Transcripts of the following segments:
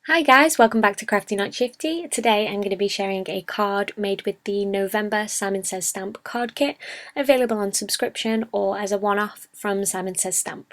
Hi guys, welcome back to Crafty Not Shifty. Today I'm going to be sharing a card made with the November Simon Says Stamp card kit, available on subscription or as a one-off from Simon Says Stamp.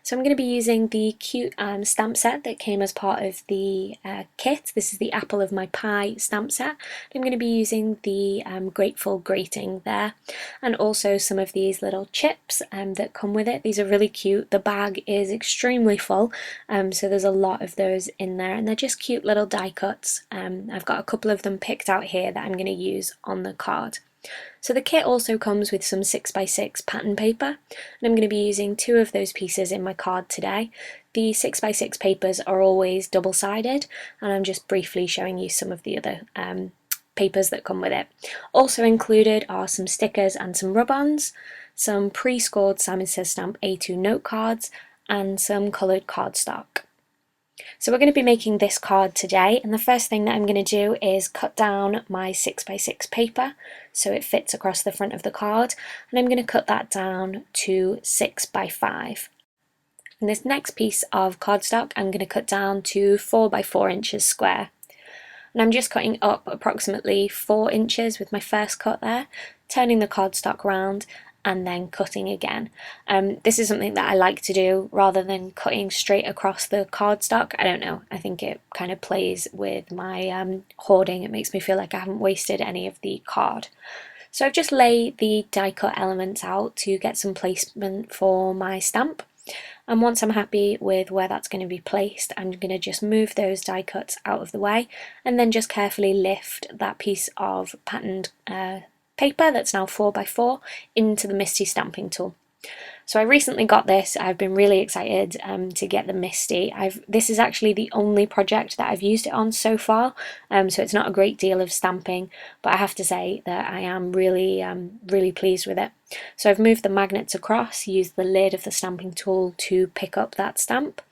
So I'm going to be using the cute stamp set that came as part of the kit. This is the Apple of My Pie stamp set. I'm going to be using the Grateful grating there, and also some of these little chips that come with it. These are really cute. The bag is extremely full, so there's a lot of those in there, and they're just cute little die cuts. I've got a couple of them picked out here that I'm going to use on the card. So the kit also comes with some 6x6 pattern paper, and I'm going to be using two of those pieces in my card today. The 6x6 papers are always double-sided, and I'm just briefly showing you some of the other papers that come with it. Also included are some stickers and some rub-ons, some pre-scored Simon Says Stamp A2 note cards, and some coloured cardstock. So we're going to be making this card today, and the first thing that I'm going to do is cut down my 6x6 paper so it fits across the front of the card, and I'm going to cut that down to 6x5. And this next piece of cardstock I'm going to cut down to 4x4 inches square. And I'm just cutting up approximately 4 inches with my first cut there, turning the cardstock round and then cutting again. This is something that I like to do rather than cutting straight across the cardstock. I don't know, I think it kind of plays with my hoarding. It makes me feel like I haven't wasted any of the card. So I've just laid the die cut elements out to get some placement for my stamp. And once I'm happy with where that's going to be placed, I'm going to just move those die cuts out of the way and then just carefully lift that piece of patterned paper that's now 4x4 into the Misty stamping tool. So I recently got this. I've been really excited to get the Misty. This is actually the only project that I've used it on so far, so it's not a great deal of stamping, but I have to say that I am really pleased with it. So I've moved the magnets across, used the lid of the stamping tool to pick up that stamp,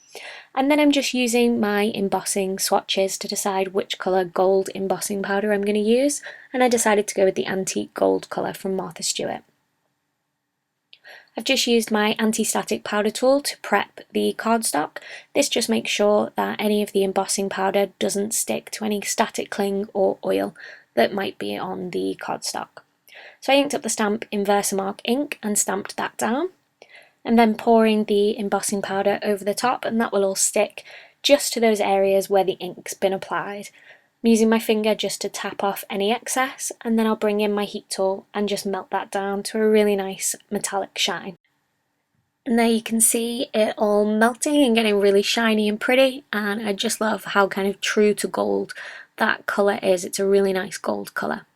and then I'm just using my embossing swatches to decide which colour gold embossing powder I'm going to use, and I decided to go with the antique gold colour from Martha Stewart. I've just used my anti-static powder tool to prep the cardstock. This just makes sure that any of the embossing powder doesn't stick to any static cling or oil that might be on the cardstock. So I inked up the stamp in Versamark ink and stamped that down, and then pouring the embossing powder over the top, and that will all stick just to those areas where the ink's been applied. I'm using my finger just to tap off any excess, and then I'll bring in my heat tool and just melt that down to a really nice metallic shine. And there you can see it all melting and getting really shiny and pretty, and I just love how kind of true to gold that colour is. It's a really nice gold colour.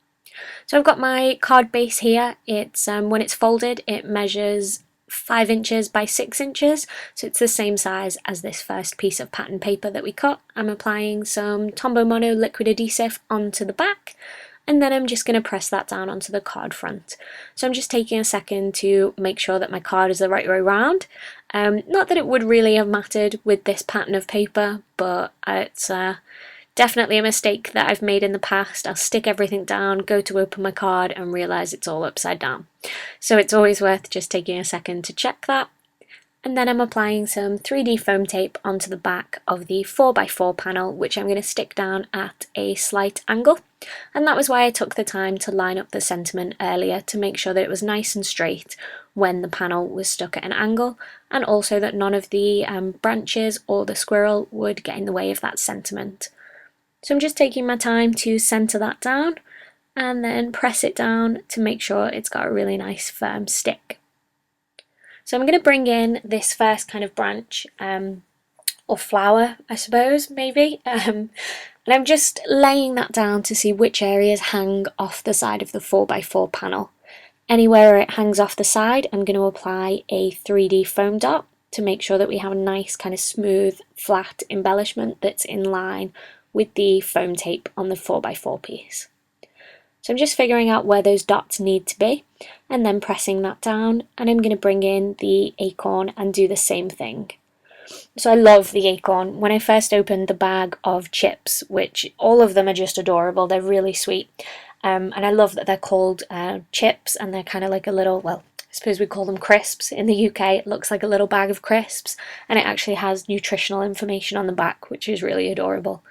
So I've got my card base here. It's when it's folded it measures 5 inches by 6 inches, so it's the same size as this first piece of pattern paper that we cut. I'm applying some Tombow Mono liquid adhesive onto the back, and then I'm just going to press that down onto the card front. So I'm just taking a second to make sure that my card is the right way around. Not that it would really have mattered with this pattern of paper, but it's definitely a mistake that I've made in the past. I'll stick everything down, go to open my card and realise it's all upside down. So it's always worth just taking a second to check that. And then I'm applying some 3D foam tape onto the back of the 4x4 panel, which I'm going to stick down at a slight angle. And that was why I took the time to line up the sentiment earlier, to make sure that it was nice and straight when the panel was stuck at an angle, and also that none of the branches or the squirrel would get in the way of that sentiment. So I'm just taking my time to centre that down and then press it down to make sure it's got a really nice firm stick. So I'm going to bring in this first kind of branch, or flower I suppose, maybe, and I'm just laying that down to see which areas hang off the side of the 4x4 panel. Anywhere where it hangs off the side I'm going to apply a 3D foam dot to make sure that we have a nice kind of smooth flat embellishment that's in line with the foam tape on the 4x4 piece. So I'm just figuring out where those dots need to be and then pressing that down, and I'm going to bring in the acorn and do the same thing. So I love the acorn. When I first opened the bag of chips, which all of them are just adorable, they're really sweet, and I love that they're called chips, and they're kind of like a little, well, suppose we call them crisps in the UK. It looks like a little bag of crisps, and it actually has nutritional information on the back, which is really adorable.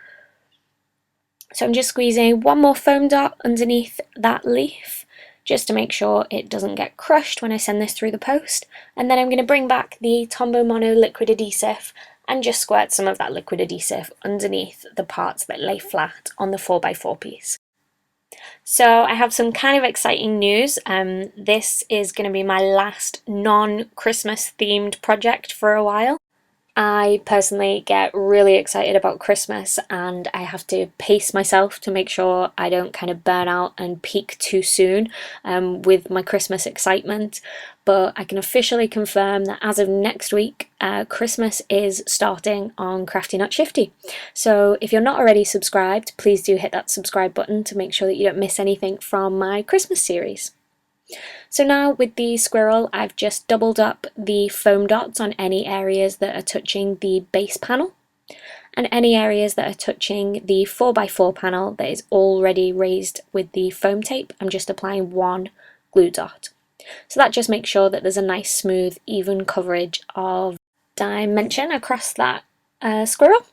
So I'm just squeezing one more foam dot underneath that leaf, just to make sure it doesn't get crushed when I send this through the post. And then I'm going to bring back the Tombow Mono liquid adhesive and just squirt some of that liquid adhesive underneath the parts that lay flat on the 4x4 piece. So I have some kind of exciting news. This is going to be my last non-Christmas themed project for a while. I personally get really excited about Christmas, and I have to pace myself to make sure I don't kind of burn out and peak too soon with my Christmas excitement. But I can officially confirm that as of next week, Christmas is starting on Crafty Not Shifty. So if you're not already subscribed, please do hit that subscribe button to make sure that you don't miss anything from my Christmas series. So now with the squirrel, I've just doubled up the foam dots on any areas that are touching the base panel, and any areas that are touching the 4x4 panel that is already raised with the foam tape, I'm just applying one glue dot. So that just makes sure that there's a nice smooth even coverage of dimension across that squirrel.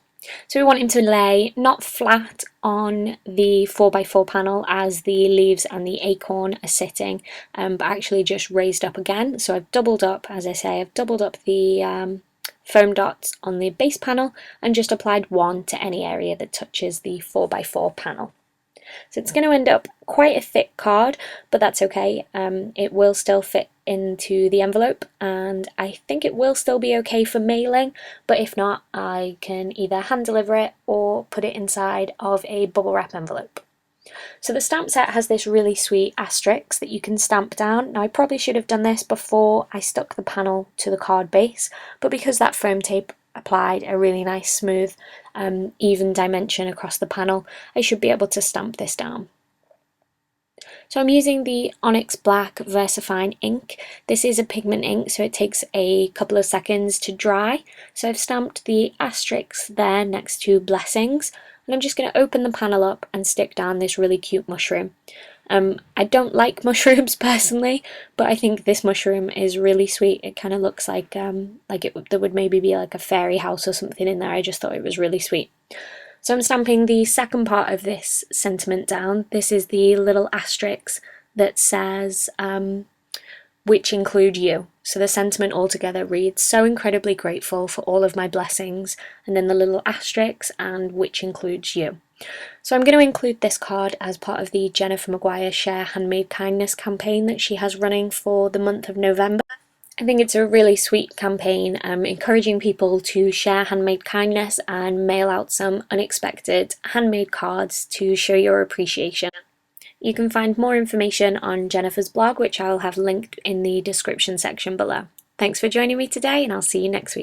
So we want him to lay not flat on the 4x4 panel as the leaves and the acorn are sitting, but actually just raised up again. So I've doubled up, as I say, I've doubled up the foam dots on the base panel and just applied one to any area that touches the 4x4 panel. So it's going to end up quite a thick card, but that's okay. It will still fit into the envelope, and I think it will still be okay for mailing, but if not, I can either hand deliver it or put it inside of a bubble wrap envelope. So the stamp set has this really sweet asterisk that you can stamp down. Now I probably should have done this before I stuck the panel to the card base, but because that foam tape applied a really nice smooth even dimension across the panel, I should be able to stamp this down. So I'm using the Onyx Black VersaFine ink. This is a pigment ink, so it takes a couple of seconds to dry. So I've stamped the asterisks there next to blessings, and I'm just going to open the panel up and stick down this really cute mushroom. I don't like mushrooms personally, but I think this mushroom is really sweet. It kind of looks like there would maybe be like a fairy house or something in there. I just thought it was really sweet. So I'm stamping the second part of this sentiment down. This is the little asterisk that says, which include you. So the sentiment altogether reads, so incredibly grateful for all of my blessings, and then the little asterisk and which includes you. So I'm going to include this card as part of the Jennifer Maguire Share Handmade Kindness campaign that she has running for the month of November. I think it's a really sweet campaign, encouraging people to share handmade kindness and mail out some unexpected handmade cards to show your appreciation. You can find more information on Jennifer's blog, which I'll have linked in the description section below. Thanks for joining me today, and I'll see you next week.